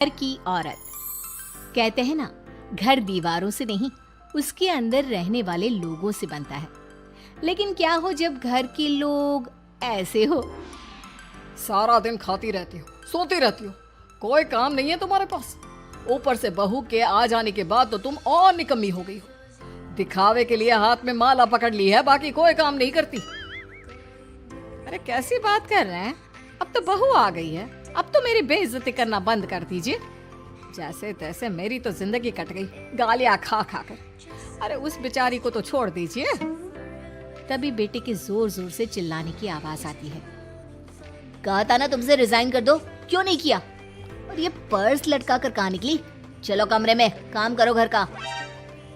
घर की औरत। कहते हैं ना, घर दीवारों से नहीं, उसके अंदर रहने वाले लोगों से बनता है। लेकिन क्या हो जब घर के लोग ऐसे हो? सारा दिन खाती रहती हो, सोती रहती हो, कोई काम नहीं है तुम्हारे पास। ऊपर से बहू के आ जाने के बाद तो तुम और निकम्मी हो गई हो। दिखावे के लिए हाथ में माला पकड़ ली है, बाकी कोई काम नहीं करती। अरे कैसी बात कर रहे हैं? अब तो बहू आ गई है, अब तो मेरी बेइज्जती करना बंद कर दीजिए। जैसे तैसे मेरी तो जिंदगी कट गई, गालियां खा खा कर। अरे उस बेचारी को तो छोड़ दीजिए। तभी बेटे के जोर जोर से चिल्लाने की आवाज आती है। कहा था ना तुमसे रिजाइन कर दो, क्यों नहीं किया? और ये पर्स लटका कर कहाँ निकली? चलो कमरे में काम करो घर का।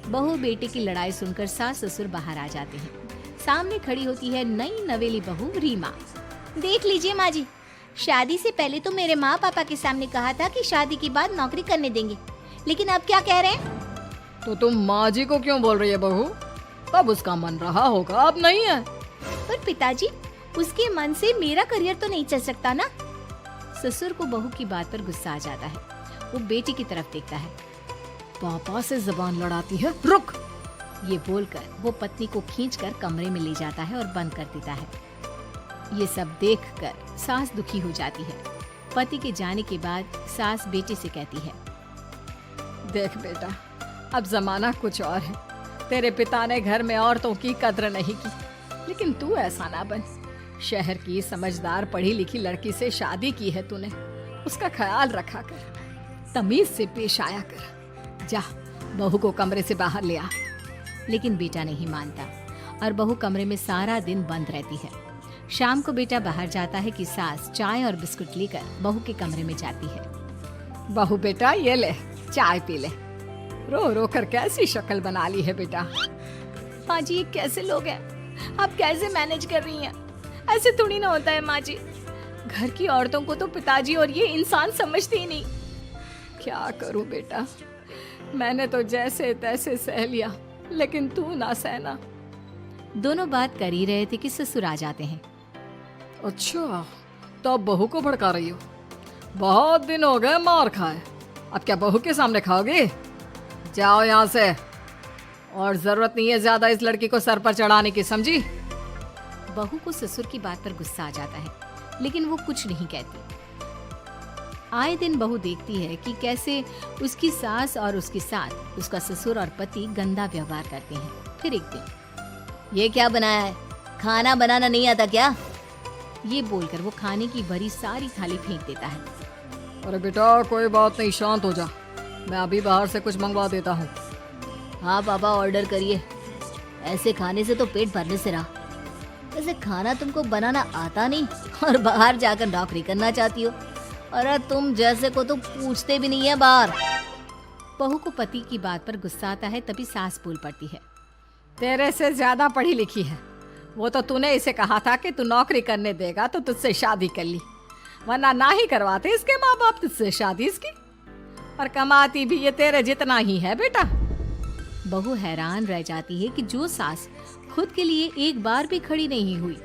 बहू बेटे की लड़ाई सुनकर सास ससुर बाहर आ जाते हैं। सामने खड़ी होती है नई नवेली बहू रीमा। देख लीजिए माँ जी, शादी से पहले तो मेरे माँ पापा के सामने कहा था कि शादी के बाद नौकरी करने देंगे, लेकिन अब क्या कह रहे हैं? तो तुम माँ जी को क्यों बोल रही है बहू? तब उसका मन रहा होगा, अब नहीं है। पर पिताजी, उसके मन से मेरा करियर तो नहीं चल सकता ना। ससुर को बहू की बात पर गुस्सा आ जाता है। वो बेटी की तरफ देखता है। पापा से जबान लड़ाती है, रुक। ये बोलकर वो पत्नी को खींचकर कमरे में ले जाता है और बंद कर देता है। ये सब देखकर सास दुखी हो जाती है। पति के जाने के बाद सास बेटी से कहती है, देख बेटा, अब जमाना कुछ और है। तेरे पिता ने घर में औरतों की कद्र नहीं की, लेकिन तू ऐसा ना बन। शहर की समझदार पढ़ी लिखी लड़की से शादी की है तूने, उसका ख्याल रखा कर, तमीज से पेश आया कर। जा, बहू को कमरे से बाहर ले आ। लेकिन बेटा नहीं मानता और बहू कमरे में सारा दिन बंद रहती है। शाम को बेटा बाहर जाता है कि सास चाय और बिस्कुट लेकर बहू के कमरे में जाती है। बहू बेटा ये ले, चाय पी ले। रो रो कर कैसी शक्ल बना ली है बेटा। माँ जी, ये कैसे लोग हैं? आप कैसे मैनेज कर रही हैं? ऐसे थोड़ी ना होता है माँ जी। घर की औरतों को तो पिताजी और ये इंसान समझते ही नहीं। क्या करूं बेटा, मैंने तो जैसे तैसे सह लिया, लेकिन तू ना सहना। दोनों बात कर ही रहे थे कि ससुर आ जाते हैं। अच्छा, तो अब बहू को भड़का रही हो? बहुत दिन हो गए मार खाए, अब क्या बहू के सामने खाओगे? जाओ यहाँ से, और जरूरत नहीं है ज्यादा इस लड़की को सर पर चढ़ाने की, समझी? बहू को ससुर की बात पर गुस्सा आ जाता है, लेकिन वो कुछ नहीं कहती। आए दिन बहू देखती है कि कैसे उसकी सास और उसके साथ उसका ससुर और पति गंदा व्यवहार करते हैं। फिर एक दिन, ये क्या बनाया है? खाना बनाना नहीं आता क्या? ये बोलकर वो खाने की भरी सारी थाली फेंक देता है। अरे बेटा कोई बात नहीं, शांत हो जा, मैं अभी बाहर से कुछ मंगवा देता हूँ। हाँ पापा, ऑर्डर करिए। ऐसे खाने से तो पेट भरने से रहा। वैसे खाना तुमको बनाना आता नहीं और बाहर जाकर नौकरी करना चाहती हो। अरे तुम जैसे को तो पूछते भी नहीं है बाहर। बहू को पति की बात पर गुस्सा आता है, तभी सास बोल पड़ती है। तेरे से ज्यादा पढ़ी लिखी है, वो तो तूने इसे कहा था कि तू नौकरी करने देगा तो तुझसे शादी कर ली, वरना ना ही करवाते इसके माँ बाप तुझसे शादी इसकी। और कमाती भी ये तेरे जितना ही है बेटा। बहू हैरान रह जाती है कि जो सास खुद के लिए एक बार भी खड़ी नहीं हुई,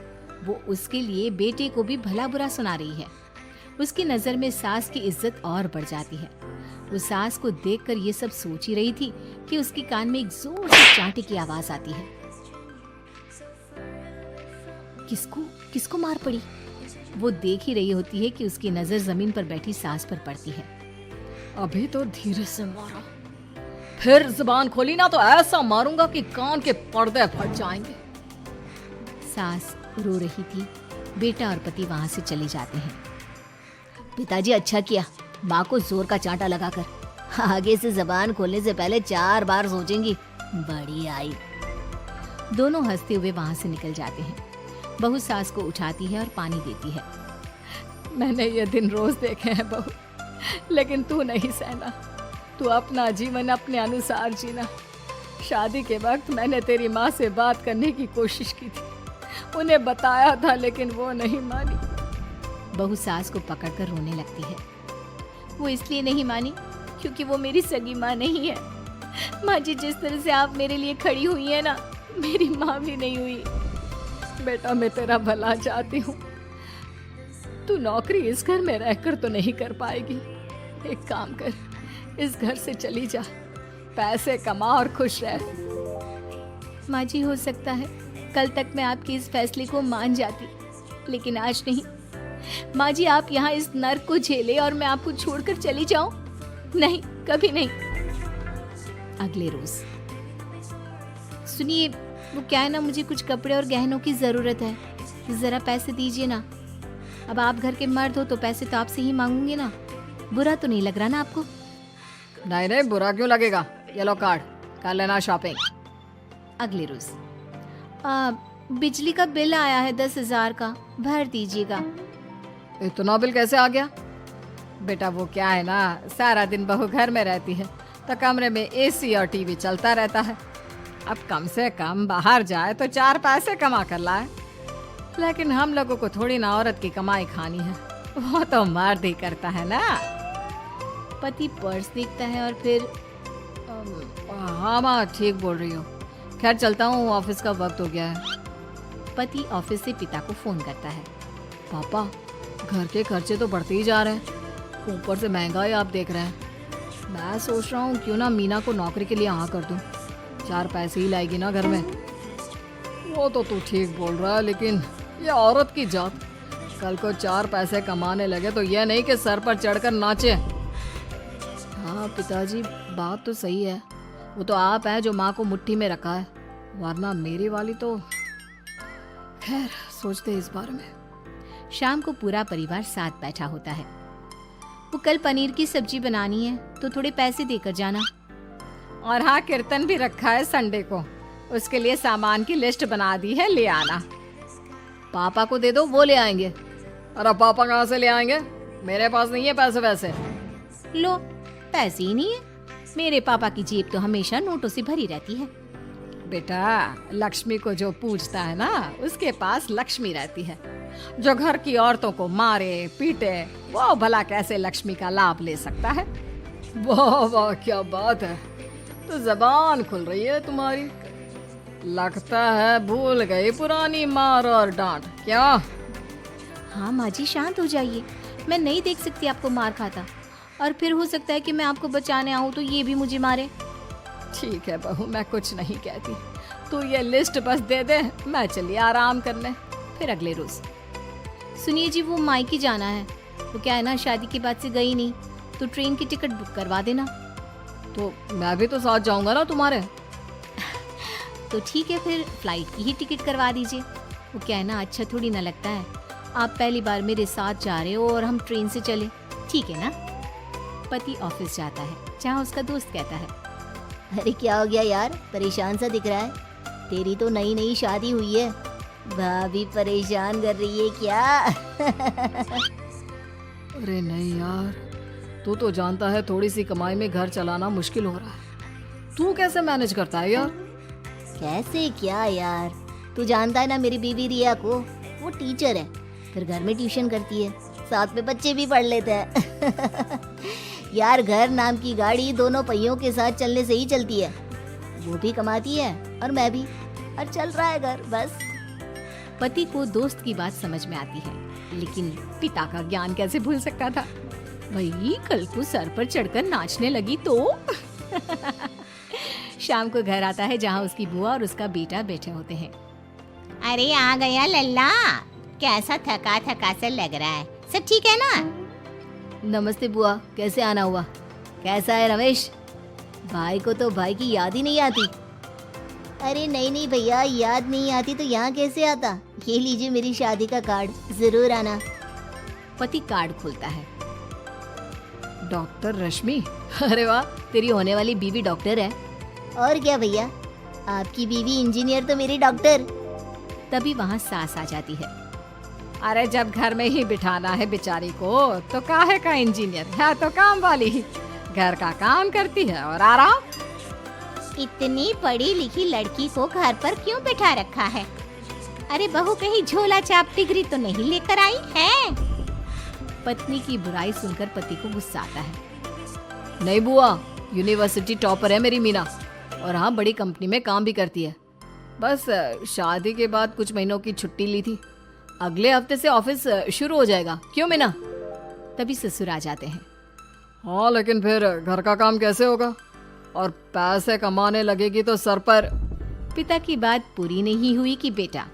वो उसके लिए बेटे को भी भला बुरा सुना रही है। उसकी नजर में सास की इज्जत और बढ़ जाती है। वो सास को देखकर ये सब सोच ही रही थी कि उसके कान में एक जोर से चांटे की आवाज आती है। किसको किसको मार पड़ी? वो देख ही रही होती है कि उसकी नजर जमीन पर बैठी सास पर पड़ती है। अभी तो धीरे से मारा, फिर जुबान खोली ना तो ऐसा मारूंगा कि कान के पर्दे फट जाएंगे। सास रो रही थी। बेटा और पति वहां से चले जाते हैं। पिताजी अच्छा किया माँ को जोर का चांटा लगाकर। आगे से जबान खोलने से पहले 4 बार सोचेंगी। बड़ी आई। दोनों हंसते हुए वहां से निकल जाते हैं। बहू सास को उठाती है और पानी देती है। मैंने ये दिन रोज देखे हैं बहू, लेकिन तू नहीं सहना। तू अपना जीवन अपने अनुसार जीना। शादी के वक्त मैंने तेरी माँ से बात करने की कोशिश की थी, उन्हें बताया था, लेकिन वो नहीं मानी। बहू सास को पकड़कर रोने लगती है। वो इसलिए नहीं मानी क्योंकि वो मेरी सगी माँ नहीं है। माँ जी, जिस तरह से आप मेरे लिए खड़ी हुई है ना, मेरी माँ भी नहीं हुई। बेटा मैं तेरा भला चाहती हूँ, तू नौकरी इस घर में रहकर तो नहीं कर पाएगी, एक काम कर, इस घर से चली जा, पैसे कमा और खुश रह। माँ जी, हो सकता है कल तक मैं आपके इस फैसले को मान जाती, लेकिन आज नहीं। माँ जी, आप यहाँ इस नर्क को झेले और मैं आपको छोड़कर चली जाऊं? नहीं, कभी नहीं। अगले रोज, सुनिए, वो क्या है ना, मुझे कुछ कपड़े और गहनों की जरूरत है, जरा पैसे दीजिए ना। अब आप घर के मर्द हो तो पैसे तो आपसे ही मांगूंगे ना, बुरा तो नहीं लग रहा ना आपको? नहीं नहीं, बुरा क्यों लगेगा, ये लो कार्ड, कर लेना शॉपिंग। अगले रोज, बिजली का बिल आया है 10,000 का, भर दीजिएगा। इतना बिल कैसे आ गया? बेटा वो क्या है ना, सारा दिन बहू घर में रहती है तो कमरे में एसी और टीवी चलता रहता है। अब कम से कम बाहर जाए तो 4 पैसे कमा कर लाए, लेकिन हम लोगों को थोड़ी ना औरत की कमाई खानी है, वो तो मर्द ही करता है ना। पति पर्स देखता है और फिर हाँ माँ, ठीक बोल रही हो, खैर चलता हूँ, ऑफिस का वक्त हो गया है। पति ऑफिस से पिता को फोन करता है। पापा, घर के खर्चे तो बढ़ते ही जा रहे हैं, ऊपर से महंगाई आप देख रहे हैं। मैं सोच रहा हूँ क्यों ना मीना को नौकरी के लिए हाँ कर दूँ, 4 पैसे ही लाएगी ना घर में। वो तो तू ठीक बोल रहा है, लेकिन ये औरत की जात, कल को 4 पैसे कमाने लगे तो ये नहीं कि सर पर चढ़कर नाचे। हाँ पिताजी, बात तो सही है, वो तो आप हैं जो माँ को मुट्ठी में रखा है, वरना मेरी वाली तो। खैर, सोचते इस बारे में। शाम को पूरा परिवार साथ बैठा होता है। वो कल पनीर की सब्जी बनानी है तो थोड़े पैसे देकर जाना। और हाँ, कीर्तन भी रखा है संडे को, उसके लिए सामान की लिस्ट बना दी है, ले आना। पापा को दे दो, वो ले आएंगे। अरे पापा कहाँ से ले आएंगे, मेरे पास नहीं है पैसे वैसे। लो, पैसे ही नहीं है? मेरे पापा की जेब तो हमेशा नोटों से भरी रहती है। बेटा, लक्ष्मी को जो पूछता है ना, उसके पास लक्ष्मी रहती है। जो घर की औरतों को मारे पीटे, वो भला कैसे लक्ष्मी का लाभ ले सकता है? वाह वाह, क्या बात है, तो जबान खुल रही है तुम्हारी। लगता है भूल गई पुरानी मार और डांट, क्या? हाँ माँ जी, शांत हो जाइए, मैं नहीं देख सकती आपको मार खाता, और फिर हो सकता है कि मैं आपको बचाने आऊँ तो ये भी मुझे मारे। ठीक है बहू, मैं कुछ नहीं कहती, तू ये लिस्ट बस दे दे, मैं चलिए आराम करने। फिर अगले रोज, सुनिए जी, वो मायके जाना है, वो क्या है ना, शादी के बाद से गई नहीं, तो ट्रेन की टिकट बुक करवा देना। तो मैं भी तो साथ जाऊंगा ना तुम्हारे। तो ठीक है, फिर फ्लाइट की ही टिकट करवा दीजिए। वो क्या है ना, अच्छा थोड़ी ना लगता है, आप पहली बार मेरे साथ जा रहे हो और हम ट्रेन से चले, ठीक है ना? पति ऑफिस जाता है, जहाँ उसका दोस्त कहता है, अरे क्या हो गया यार, परेशान सा दिख रहा है, तेरी तो नई नई शादी हुई है, भाभी परेशान कर रही है क्या? अरे नहीं यार, तू तो जानता है थोड़ी सी कमाई में घर चलाना मुश्किल हो रहा है, तू कैसे मैनेज करता है यार? कैसे क्या यार, तू जानता है ना मेरी बीवी रिया को, वो टीचर है, फिर घर में ट्यूशन करती है, साथ में बच्चे भी पढ़ लेते हैं। यार, घर नाम की गाड़ी दोनों पहियों के साथ चलने से ही चलती है, वो भी कमाती है और मैं भी, और चल रहा है घर बस। पति को दोस्त की बात समझ में आती है, लेकिन पिता का ज्ञान कैसे भूल सकता था? भाई, कल को सर पर चढ़कर नाचने लगी तो। शाम को घर आता है, जहाँ उसकी बुआ और उसका बेटा बैठे होते हैं। अरे आ गया लल्ला, कैसा थका थका सा लग रहा है, सब ठीक है ना? नमस्ते बुआ, कैसे आना हुआ? कैसा है रमेश? भाई को तो भाई की याद ही नहीं आती। अरे नहीं नहीं भैया, याद नहीं आती तो यहाँ कैसे आता? ये लीजिए मेरी शादी का कार्ड, जरूर आना। पति कार्ड खोलता है। डॉक्टर रश्मि, अरे वाह, तेरी होने वाली बीवी डॉक्टर है। और क्या भैया, आपकी बीवी इंजीनियर तो मेरी डॉक्टर। तभी वहाँ सास आ जाती है। अरे जब घर में ही बिठाना है बेचारी को, तो काहे का इंजीनियर है, तो काम वाली ही, घर का काम करती है और आराम। इतनी पढ़ी लिखी लड़की को घर पर क्यों बिठा रखा है? अरे बहू कहीं झोला छाप डिग्री तो नहीं लेकर आई है? पत्नी की बुराई सुनकर पति को गुस्सा आता है। नहीं बुआ, यूनिवर्सिटी टॉपर है मेरी मीना, और हाँ, बड़ी कंपनी में काम भी करती है। बस शादी के बाद कुछ महीनों की छुट्टी ली थी, अगले हफ्ते से ऑफिस शुरू हो जाएगा। क्यों मीना? तभी ससुर आ जाते हैं। हाँ, लेकिन फिर घर का काम कैसे होगा? और पैसे कमाने लगेगी तो सर पर। पिता की बात पूरी नहीं हुई कि बेटा,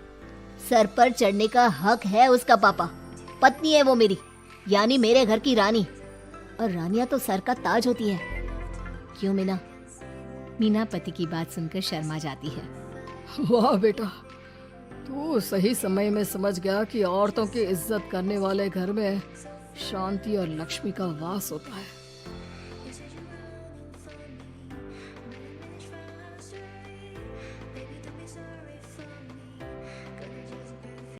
सर पर चढ़ने का हक है उसका पापा। पत्नी है वो मेरी, यानी मेरे घर की रानी। और रानियां तो सर का ताज होती है। क्यों मीना? मीना पति की बात सुनकर शर्मा जाती है। वाह बेटा, तू सही समय में समझ गया कि औरतों की इज्जत करने वाले घर में शांति और लक्ष्मी का वास होता है।